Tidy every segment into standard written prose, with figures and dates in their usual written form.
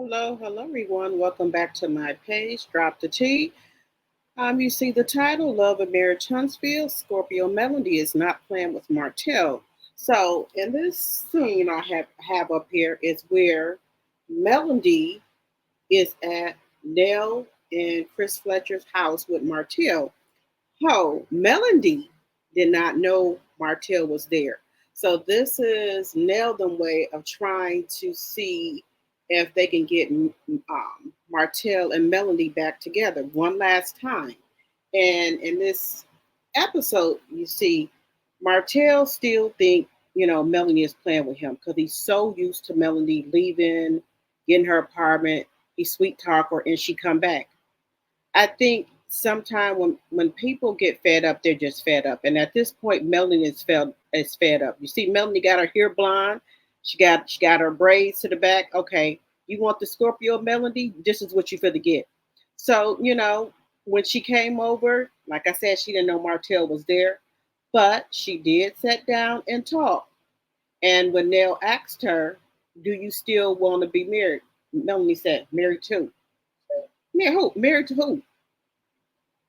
Hello everyone. Welcome back to my page. Drop the T. You see the title, Love and Marriage Huntsville. Scorpio Melody is not playing with Martell. So in this scene I have up here is where Melody is at Nell and Chris Fletcher's house with Martell. Melody did not know Martell was there. So this is Neldon way of trying to see if they can get Martell and Melody back together one last time. And in this episode, you see Martell still think Melanie is playing with him because he's so used to Melanie leaving, getting her apartment. He sweet talk her and she come back. I think sometimes when people get fed up, they're just fed up. And at this point, Melanie is fed up. You see, Melanie got her hair blonde. She got her braids to the back. Okay, you want the Scorpio Melody? This is what you feel to get. So when she came over, like I said, she didn't know Martell was there, but she did sit down and talk. And when Nell asked her, "Do you still want to be married?" Melanie said, "Married to married who? Married to who?"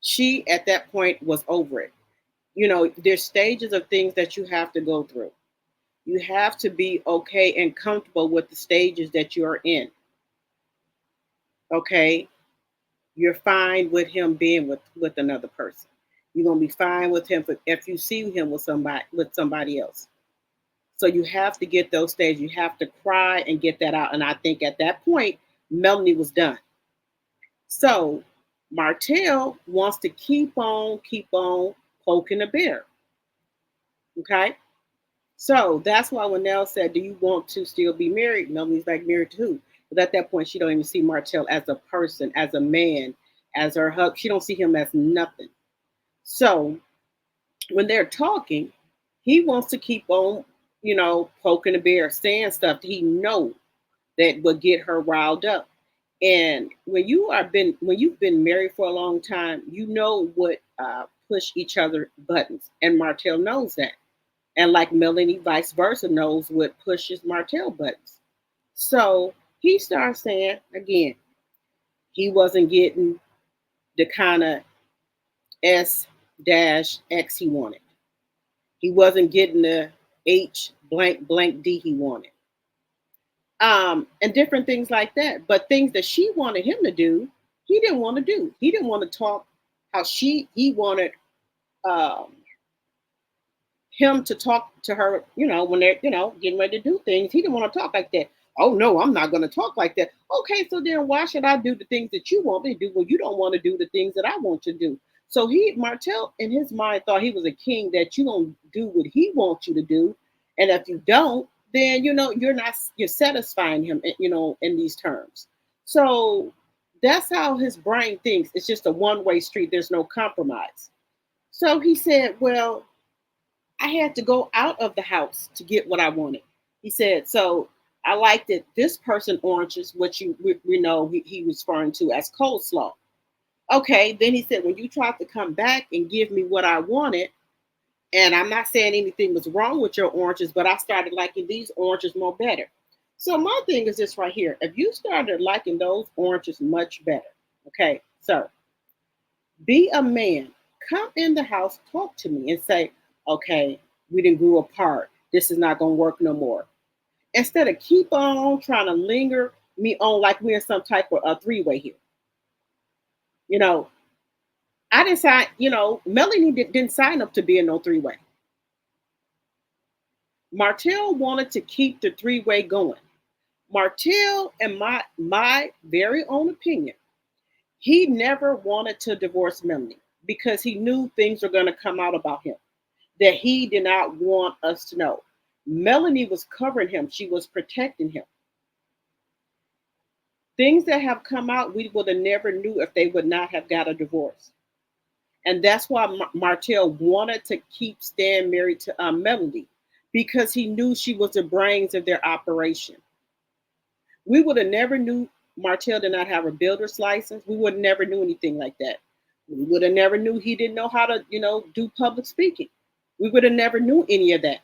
She at that point was over it. There's stages of things that you have to go through. You have to be okay and comfortable with the stages that you're in. Okay, you're fine with him being with another person. You're gonna be fine with him if you see him with somebody else. So you have to get those stages. You have to cry and get that out. And I think at that point, Melanie was done. So Martell wants to keep on poking the bear. Okay. So that's why when Nell said, "Do you want to still be married?" Melanie's like, "Married to who?" But at that point, she don't even see Martell as a person, as a man, as her husband. She don't see him as nothing. So when they're talking, he wants to keep on, poking the bear, saying stuff that he know that would get her riled up. And when you've been married for a long time, you know what push each other buttons, and Martell knows that. And like Melanie, vice versa, knows what pushes Martell buttons. So he starts saying again, he wasn't getting the kind of S dash X he wanted. He wasn't getting the H blank blank D he wanted. And different things like that. But things that she wanted him to do, he didn't want to do. He didn't want to talk how he wanted um, him to talk to her, when they're, getting ready to do things. He didn't want to talk like that. Oh no, I'm not going to talk like that. Okay, so then why should I do the things that you want me to do when you don't want to do the things that I want to do? So Martell in his mind thought he was a king that you don't do what he wants you to do, and if you don't, then you're satisfying him, in these terms. So that's how his brain thinks. It's just a one-way street. There's no compromise. So he said, "Well, I had to go out of the house to get what I wanted." He said, "So I liked it. This person oranges, which we know he was referring to as coleslaw." Okay, then he said, "When you tried to come back and give me what I wanted, and I'm not saying anything was wrong with your oranges, but I started liking these oranges more better." So my thing is this right here. If you started liking those oranges much better, okay, so be a man. Come in the house, talk to me, and say, "Okay, we didn't grew apart. This is not gonna work no more." Instead of keep on trying to linger me on like we're in some type of a three-way here. You know, I didn't sign. Melanie didn't sign up to be in no three-way. Martell wanted to keep the three-way going. Martell, in my very own opinion, he never wanted to divorce Melanie because he knew things were going to come out about him that he did not want us to know. Melanie was covering him, she was protecting him. Things that have come out, we would have never knew if they would not have got a divorce. And that's why Martell wanted to keep staying married to Melanie because he knew she was the brains of their operation. We would have never knew Martell did not have a builder's license. We would have never knew anything like that. We would have never knew he didn't know how to, do public speaking. We would have never knew any of that.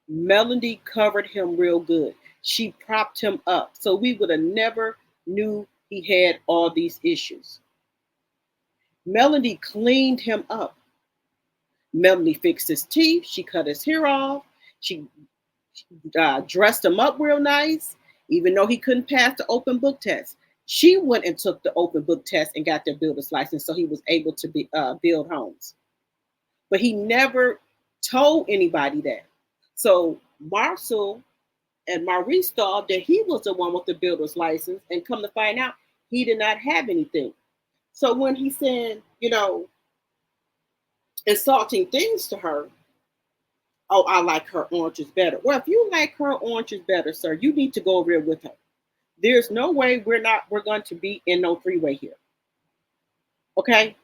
Melody covered him real good. She propped him up. So we would have never knew he had all these issues. Melody cleaned him up. Melody fixed his teeth. She cut his hair off. She dressed him up real nice, even though he couldn't pass the open book test. She went and took the open book test and got their builder's license, so he was able to build homes. But he never told anybody that. So Marcel and Maurice thought that he was the one with the builder's license, and come to find out, he did not have anything. So when he said, insulting things to her, oh, I like her oranges better. Well, if you like her oranges better, sir, you need to go over there with her. There's no way we're going to be in no three-way here. Okay?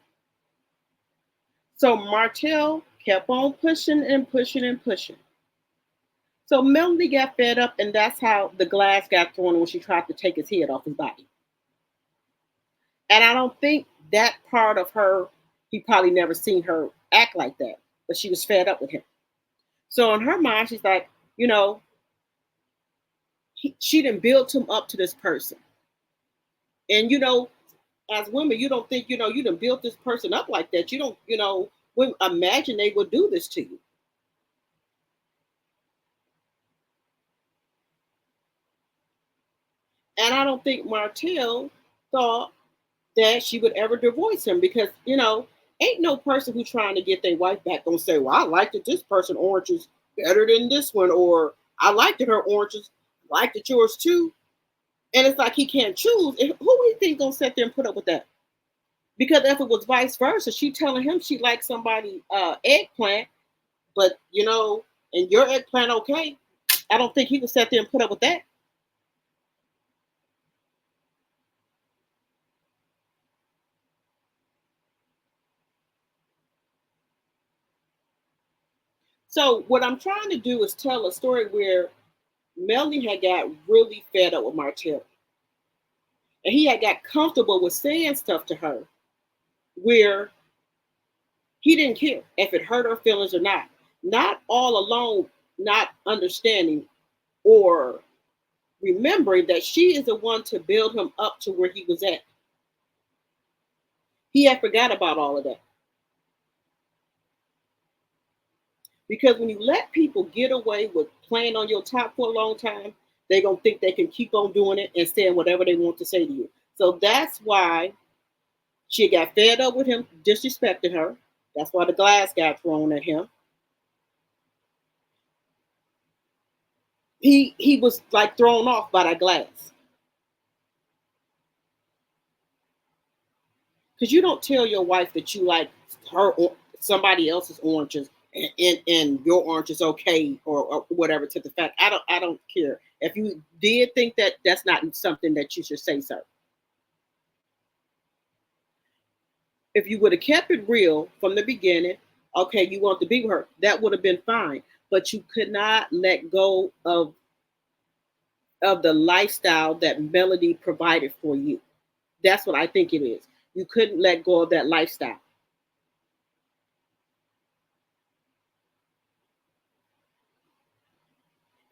So Martell kept on pushing and pushing and pushing. So Melody got fed up, and that's how the glass got thrown when she tried to take his head off his body. And I don't think that part of her, he probably never seen her act like that, but she was fed up with him. So in her mind, she's like, she didn't build him up to this person. And as women, you don't think, you done built this person up like that. You don't, imagine they would do this to you. And I don't think Martell thought that she would ever divorce him because, ain't no person who's trying to get their wife back gonna say, well, I liked it this person oranges better than this one, or I liked it her oranges, liked it yours too. And it's like he can't choose. And who do you think gonna sit there and put up with that? Because if it was vice versa, she telling him she liked somebody eggplant, but and your eggplant okay. I don't think he would sit there and put up with that. So what I'm trying to do is tell a story where Melanie had got really fed up with Martell. And he had got comfortable with saying stuff to her where he didn't care if it hurt her feelings or not. Not all alone, not understanding or remembering that she is the one to build him up to where he was at. He had forgot about all of that. Because when you let people get away with playing on your top for a long time, they're going to think they can keep on doing it and saying whatever they want to say to you. So that's why she got fed up with him, disrespecting her. That's why the glass got thrown at him. He was like thrown off by that glass. Because you don't tell your wife that you like her somebody else's oranges and your orange is okay or whatever to the fact. I don't care. If you did think that, that's not something that you should say, sir. If you would have kept it real from the beginning, okay, you want to be with her, that would have been fine. But you could not let go of the lifestyle that Melody provided for you. That's what I think it is. You couldn't let go of that lifestyle.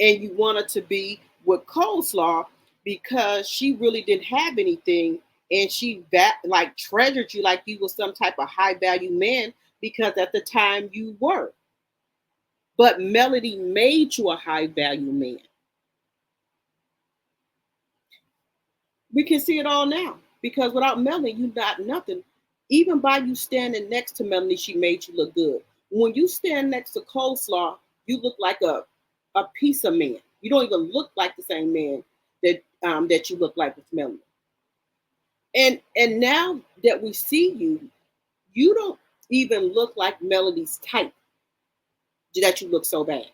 And you wanted to be with coleslaw because she really didn't have anything, and she like treasured you like you was some type of high value man because at the time you were. But Melody made you a high value man. We can see it all now because without Melanie, you got nothing. Even by you standing next to Melanie, she made you look good. When you stand next to coleslaw, you look like a piece of man. You don't even look like the same man that you look like with Melanie. And now that we see you, you don't even look like Melody's type. That you look so bad.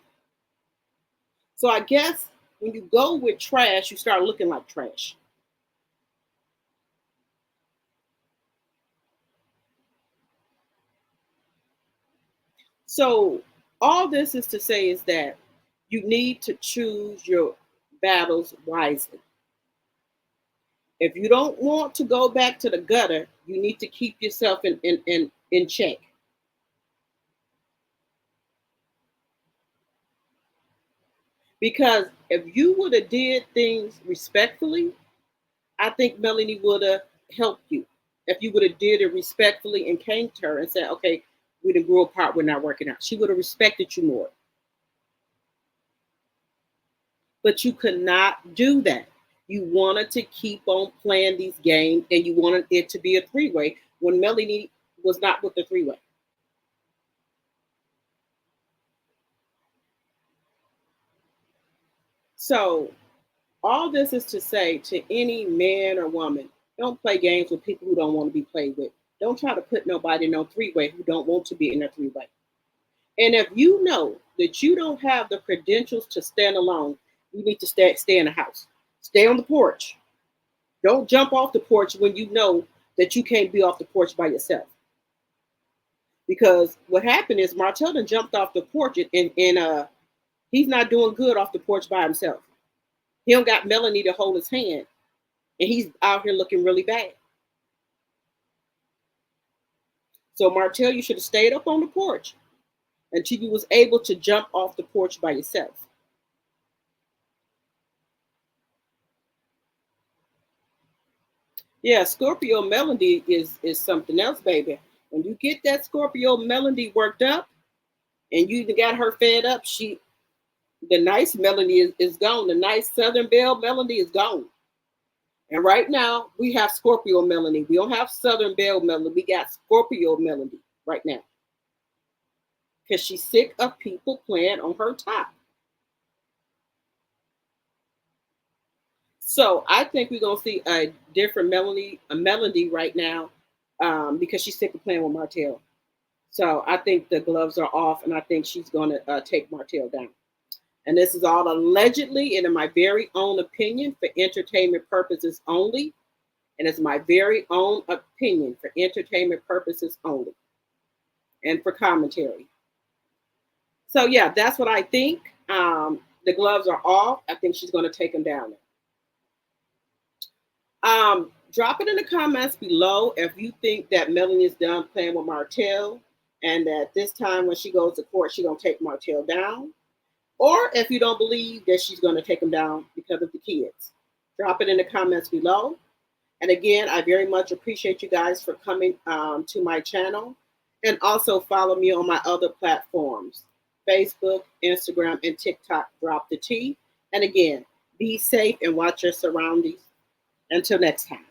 So I guess when you go with trash, you start looking like trash. So all this is to say is that you need to choose your battles wisely. If you don't want to go back to the gutter, you need to keep yourself in check. Because if you would have did things respectfully, I think Melanie would have helped you. If you would have did it respectfully and came to her and said, okay, we didn't grow apart, we're not working out. She would have respected you more. But you could not do that. You wanted to keep on playing these games and you wanted it to be a three-way when Melanie was not with the three-way. So all this is to say to any man or woman, don't play games with people who don't want to be played with. Don't try to put nobody in no three-way who don't want to be in a three-way. And if you know that you don't have the credentials to stand alone, you need to stay in the house. Stay on the porch. Don't jump off the porch when you know that you can't be off the porch by yourself. Because what happened is Martell done jumped off the porch and he's not doing good off the porch by himself. He don't got Melanie to hold his hand, and he's out here looking really bad. So Martell, you should have stayed up on the porch until you was able to jump off the porch by yourself. Yeah, Scorpio Melody is something else, baby. When you get that Scorpio Melody worked up and you got her fed up, the nice Melody is gone. The nice Southern Belle Melody is gone. And right now we have Scorpio Melody. We don't have Southern Belle Melody. We got Scorpio Melody right now. Because she's sick of people playing on her top. So I think we're gonna see a different melody right now, because she's sick of playing with Martell. So I think the gloves are off, and I think she's gonna take Martell down. And this is all allegedly and in my very own opinion for entertainment purposes only. And it's my very own opinion for entertainment purposes only, and for commentary. So yeah, that's what I think. The gloves are off. I think she's going to take them down. Drop it in the comments below if you think that Melanie is done playing with Martell and that this time when she goes to court, she's going to take Martell down. Or if you don't believe that she's going to take them down because of the kids. Drop it in the comments below. And again, I very much appreciate you guys for coming to my channel. And also follow me on my other platforms, Facebook, Instagram, and TikTok, Drop the T. And again, be safe and watch your surroundings. Until next time.